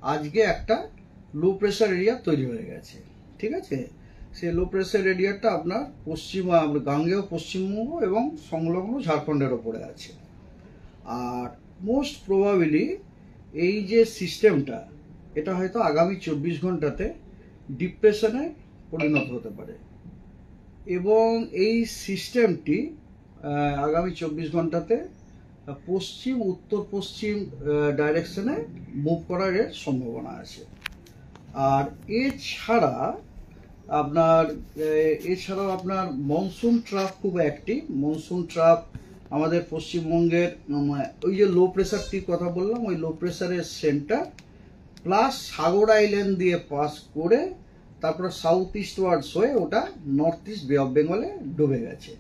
আজকে একটা low pressure area তৈরি হয়ে গেছে। ঠিক আছে, সেই লো প্রেসার এরিয়াটা আপনার গাঙ্গেয় পশ্চিমবঙ্গ এবং সংলগ্ন ঝাড়খণ্ডের ওপরে আছে। আর মোস্ট প্রবাবিলি এই যে সিস্টেমটা, এটা হয়তো আগামী 24 ঘন্টাতে ডিপ্রেশনে পরিণত হতে পারে এবং এই সিস্টেমটি আগামী 24 ঘন্টাতে পশ্চিম উত্তর পশ্চিম ডাইরেকশনে মুভ করার এর সম্ভাবনা আছে। আর এছাড়াও আপনার মনসুন ট্রাপ খুব অ্যাক্টিভ। মনসুন ট্রাপ আমাদের পশ্চিমবঙ্গের ওই যে লো প্রেসারটির কথা বললাম, ওই লো প্রেসারের সেন্টার প্লাস সাগর আইল্যান্ড দিয়ে পাস করে তারপরে সাউথ ইস্ট ওয়ার্ডস হয়ে ওটা নর্থ ইস্ট বে অফ বেঙ্গলে ডুবে গেছে।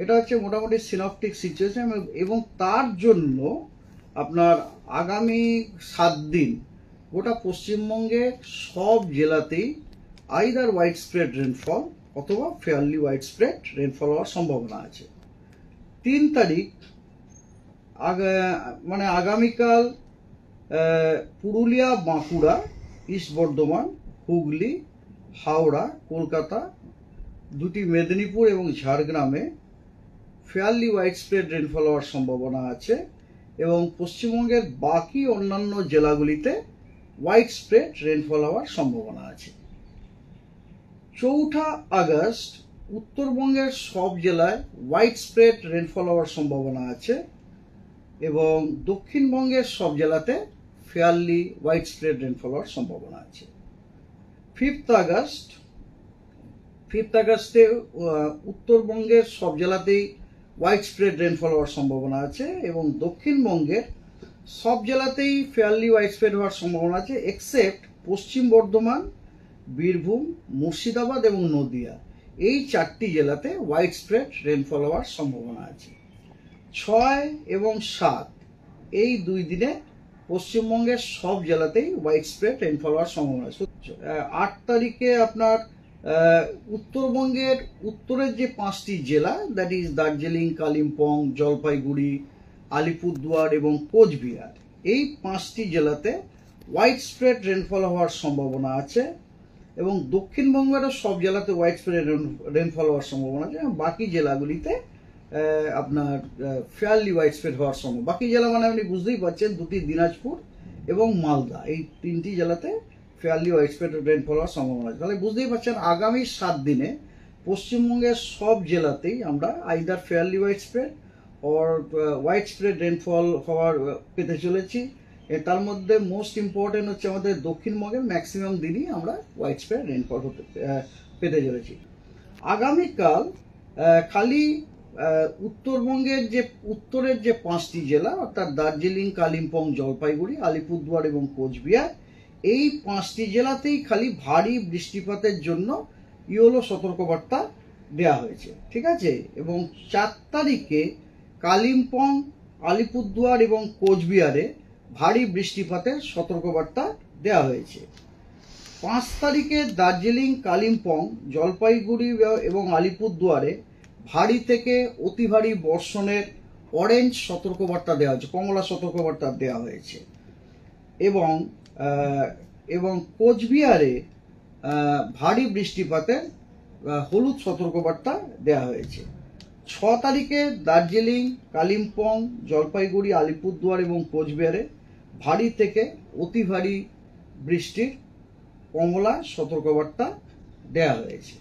এটা হচ্ছে মোটামুটি সিনপটিক সিচুয়েশন এবং তার জন্য আপনার আগামী 7 দিন গোটা পশ্চিমবঙ্গের সব জেলাতেই আইদার ওয়াইড স্প্রেড রেনফল অথবা ফেয়ারলি ওয়াইড স্প্রেড রেনফল হওয়ার সম্ভাবনা আছে। 3 তারিখ মানে আগামীকাল পুরুলিয়া, বাঁকুড়া, ইস্ট বর্ধমান, হুগলি, হাওড়া, কলকাতা, দুটি মেদিনীপুর এবং ঝাড়গ্রামে ফেয়ারলি ওয়াইড স্প্রেড রেনফল হওয়ার সম্ভাবনা আছে এবং পশ্চিমবঙ্গের বাকি অন্যান্য জেলাগুলিতে ওয়াইড স্প্রেড রেনফল হওয়ার সম্ভাবনা আছে। 4 আগস্ট উত্তরবঙ্গের সব জেলায় ওয়াইড স্প্রেড রেনফল হওয়ার সম্ভাবনা আছে এবং দক্ষিণবঙ্গের সব জেলাতে ফেয়ারলি ওয়াইড স্প্রেড রেনফল হওয়ার সম্ভাবনা আছে। 5 আগস্টে উত্তরবঙ্গের সব জেলাতেই ওয়াইড স্প্রেড রেনফল হওয়ার সম্ভাবনা আছে এবং দক্ষিণবঙ্গের সব জেলাতেই ফেয়ারলি ওয়াইড স্প্রেড হওয়ার সম্ভাবনা আছে এক্সেপ্ট পশ্চিম বর্ধমান, বীরভূম, মুর্শিদাবাদ এবং নদিয়া। এই 4টি জেলাতে ওয়াইড স্প্রেড রেনফল হওয়ার সম্ভাবনা আছে। 6 এবং 7 এই 2 দিনে পশ্চিমবঙ্গের সব জেলাতেই ওয়াইড স্প্রেড রেনফল হওয়ার সম্ভাবনা আছে। 8 তারিখে আপনার উত্তরবঙ্গের উত্তরের যে 5টি জেলা, দ্যাট ইজ দার্জিলিং, কালিম্পং, জলপাইগুড়ি, আলিপুরদুয়ার এবং কোচবিহার, এই 5টি জেলাতে ওয়াইড স্প্রেড রেনফল হওয়ার সম্ভাবনা আছে এবং দক্ষিণবঙ্গেরও সব জেলাতে ওয়াইড স্প্রেড রেনফল হওয়ার সম্ভাবনা আছে। বাকি জেলাগুলিতে আপনার ফেয়ারলি ওয়াইড স্প্রেড হওয়ার সম্ভাবনা। বাকি জেলা মানে আপনি বুঝতেই পারছেন, দুটি দিনাজপুর এবং মালদা, এই 3টি জেলাতে ফেয়ারলি ওয়াইড স্প্রেড রেনফল হওয়ার সম্ভাবনা আছে। তাহলে বুঝতেই পারছেন আগামী 7 দিনে পশ্চিমবঙ্গের সব জেলাতেই আমরা either fairly wide spread or wide spread rainfall হওয়ার পেতে চলেছি। তার মধ্যে মোস্ট ইম্পর্টেন্ট হচ্ছে আমাদের দক্ষিণবঙ্গের ম্যাক্সিমাম দিনই আমরা ওয়াইড স্প্রেড রেনফল পেতে চলেছি। আগামীকাল খালি উত্তরবঙ্গের যে উত্তরের যে 5টি জেলা অর্থাৎ দার্জিলিং, কালিম্পং, জলপাইগুড়ি, আলিপুরদুয়ার এবং কোচবিহার, এই 5টি জেলাতেই খালি ভারী বৃষ্টিপাতের জন্য ইয়েলো সতর্কবার্তা দেওয়া হয়েছে। ঠিক আছে, এবং 4 তারিখে কালিম্পং, আলিপুরদুয়ার এবং কোচবিহারে ভারী বৃষ্টিপাতের সতর্কবার্তা দেওয়া হয়েছে। 5 তারিখে দার্জিলিং, কালিম্পং, জলপাইগুড়ি এবং আলিপুরদুয়ারে ভারী থেকে অতি ভারী বর্ষণের অরেঞ্জ সতর্কবার্তা দেওয়া হয়েছে, কমলা সতর্কবার্তা দেওয়া হয়েছে এবং কোচবিহারে ভারী বৃষ্টিপাতের হলুদ সতর্কবার্তা দেওয়া হয়েছে। 6 তারিখে দার্জিলিং, কালিম্পং, জলপাইগুড়ি, আলিপুরদুয়ার এবং কোচবিহারে ভারী থেকে অতি ভারী বৃষ্টির কমলা সতর্কবার্তা দেওয়া হয়েছে।